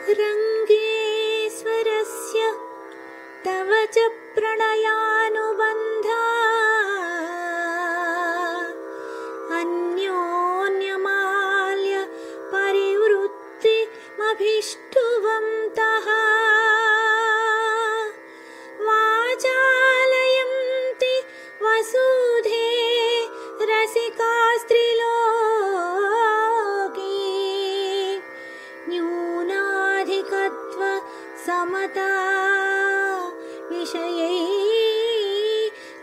रङ्गेश्वरस्य तव च प्रणयानुबन्धा अन्योन्यमाल्य परिवृत्तिमभिष्टुवन्तः वाचालयन्ति वसुधे रसिकास्त्रिलोकी न्यूनाधिकत्व समता विषयै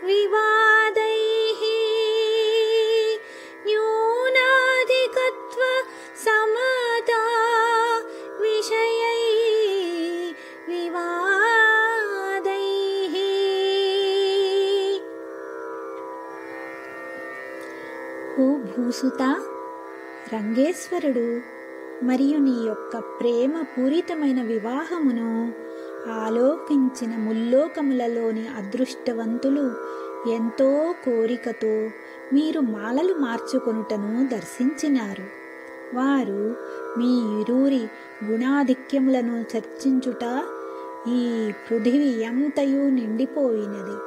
विवादैः न्यूनाधिकत्व समता विषयै विवादैः। ఓ భూసుత, రంగేశ్వరుడు మరియు నీ యొక్క ప్రేమ పూరితమైన వివాహమును ఆలోకించిన ముల్లోకములలోని అదృష్టవంతులు ఎంతో కోరికతో మీరు మాలలు మార్చుకొనుటను దర్శించినారు. వారు మీ ఇరువురి గుణాధిక్యములను చర్చించుట ఈ పృథివీ ఎంతయు నిండిపోయినది.